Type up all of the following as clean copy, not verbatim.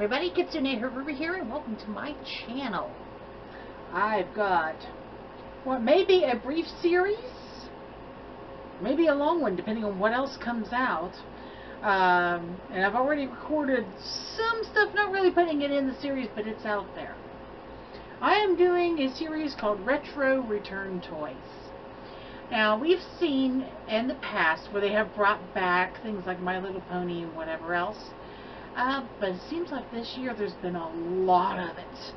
everybody, Kitsune River here, and welcome to my channel. I've got what may be a brief series, maybe a long one depending on what else comes out. And I've already recorded some stuff, not really putting it in the series, but it's out there. I am doing a series called Retro Return Toys. Now, we've seen in the past where they have brought back things like My Little Pony and whatever else. But it seems like this year there's been a lot of it.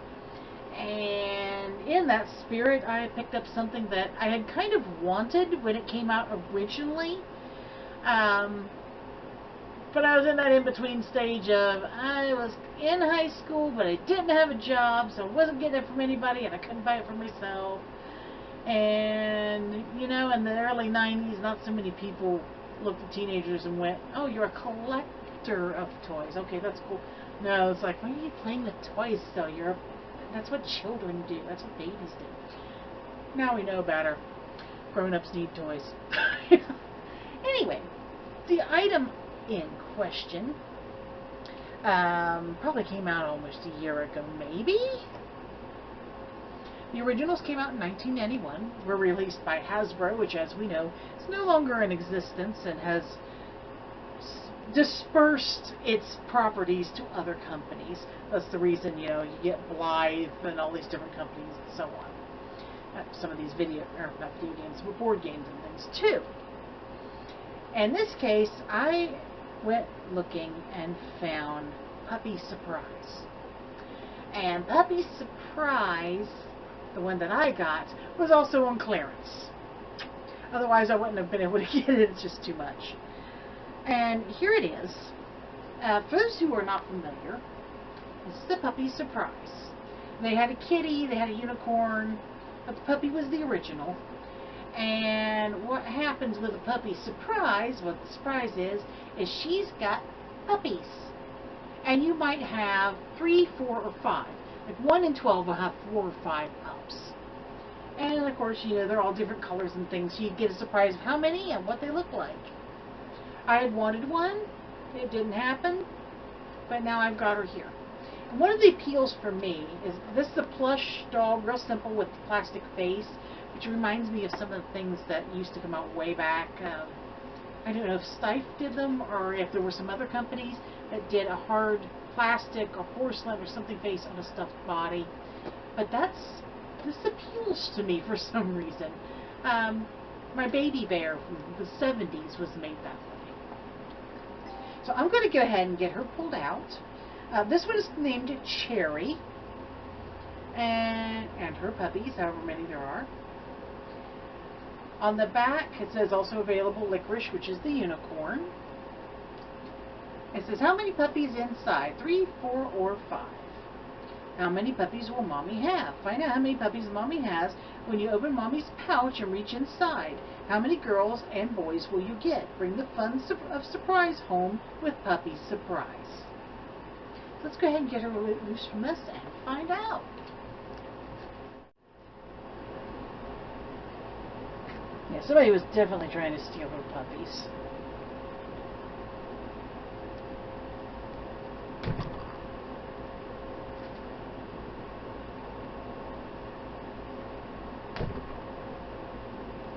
And in that spirit, I picked up something that I had kind of wanted when it came out originally. But I was in that in-between stage of I was in high school, but I didn't have a job, so I wasn't getting it from anybody, and I couldn't buy it for myself. And, you know, in the early 90s, not so many people looked at teenagers and went, "Oh, you're a collector of toys. Okay, that's cool." No, it's like, why are you playing with toys still? That's what children do. That's what babies do. Now we know better. Grown-ups need toys. Anyway, the item in question probably came out almost a year ago, maybe? The originals came out in 1991, were released by Hasbro, which, as we know, is no longer in existence and has dispersed its properties to other companies. That's the reason, you know, you get Blythe and all these different companies and so on. Some of these not video games, but board games and things too. In this case, I went looking and found Puppy Surprise. And Puppy Surprise, the one that I got, was also on clearance. Otherwise, I wouldn't have been able to get it. It's just too much. And here it is. For those who are not familiar, this is the Puppy Surprise. They had a kitty, they had a unicorn, but the puppy was the original. And what happens with a Puppy Surprise, what the surprise is she's got puppies. And you might have 3, 4, or 5. Like 1 in 12 will have 4 or 5 pups. And of course, you know, they're all different colors and things. So you get a surprise of how many and what they look like. I had wanted one. It didn't happen. But now I've got her here. And one of the appeals for me is this is a plush dog, real simple with the plastic face, which reminds me of some of the things that used to come out way back. I don't know if Stife did them or if there were some other companies that did a hard plastic or porcelain or something face on a stuffed body. But this appeals to me for some reason. My baby bear from the 70s was made that way. So I'm going to go ahead and get her pulled out. This one is named Cherry. And her puppies, however many there are. On the back, it says also available Licorice, which is the unicorn. It says, how many puppies inside? 3, 4, or 5. How many puppies will Mommy have? Find out how many puppies Mommy has when you open Mommy's pouch and reach inside. How many girls and boys will you get? Bring the fun of surprise home with Puppy Surprise. Let's go ahead and get her loose from this and find out. Yeah, somebody was definitely trying to steal her puppies.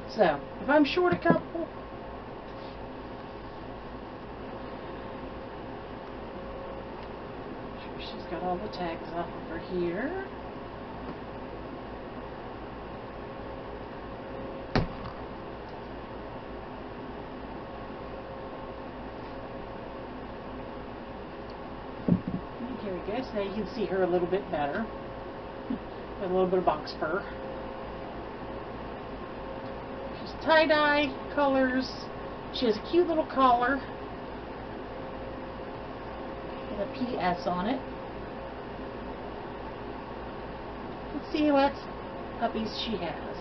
So, if I'm short a couple, make sure she's got all the tags off of her here. Here we go. So now you can see her a little bit better. With a little bit of box fur. She's tie-dye colors. She has a cute little collar. With a PS on it. Let's see what puppies she has.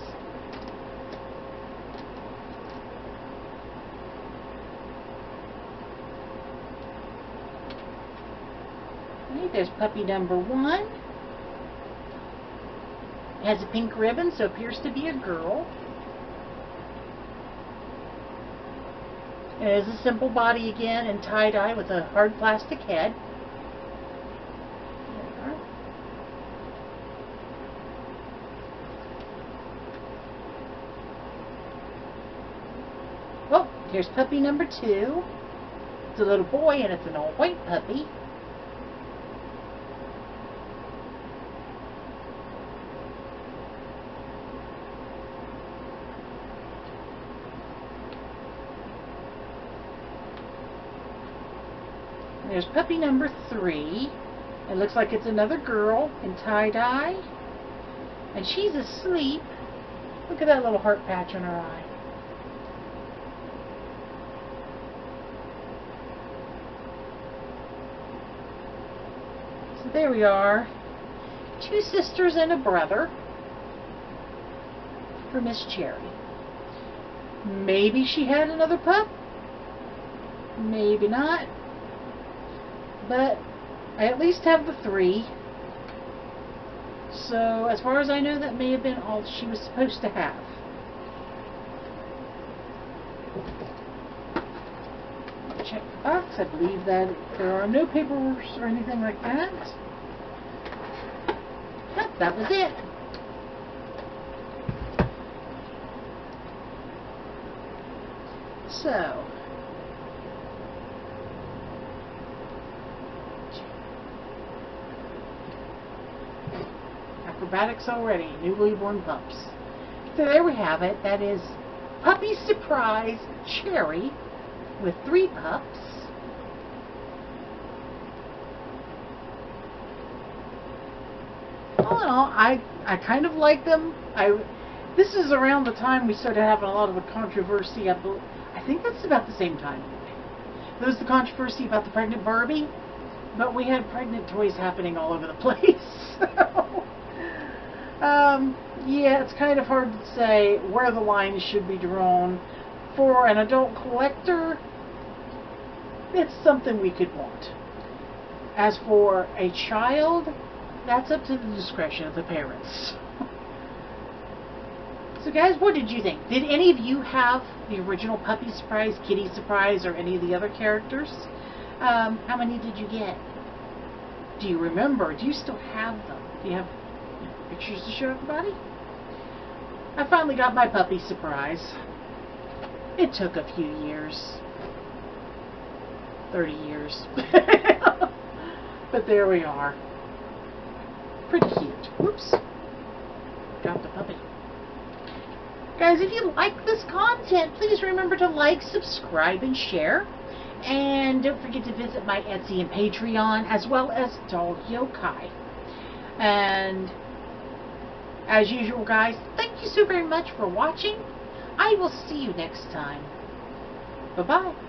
There's puppy number 1. It has a pink ribbon, so it appears to be a girl. It is a simple body again in tie-dye with a hard plastic head. Oh, here's puppy number 2. It's a little boy and it's an all white puppy. There's puppy number 3. It looks like it's another girl in tie-dye. And she's asleep. Look at that little heart patch on her eye. So there we are. 2 sisters and a brother for Miss Cherry. Maybe she had another pup. Maybe not. But I at least have the 3. So as far as I know, that may have been all she was supposed to have. Check the box. I believe that there are no papers or anything like that. Yep, that was it. So acrobatics already, newly born pups. So there we have it. That is Puppy Surprise Cherry with 3 pups. All in all, I kind of like them. This is around the time we started having a lot of the controversy. I think that's about the same time. There was the controversy about the pregnant Barbie, but we had pregnant toys happening all over the place. So, yeah, it's kind of hard to say where the line should be drawn. For an adult collector, it's something we could want. As for a child, that's up to the discretion of the parents. So guys, what did you think? Did any of you have the original Puppy Surprise, Kitty Surprise, or any of the other characters? How many did you get? Do you remember? Do you still have them? Do you have pictures to show everybody? I finally got my Puppy Surprise. It took a few years. 30 years. But there we are. Pretty cute. Whoops. Dropped the puppy. Guys, if you like this content, please remember to like, subscribe, and share. And don't forget to visit my Etsy and Patreon, as well as Doll Yokai. And as usual, guys, thank you so very much for watching. I will see you next time. Bye-bye.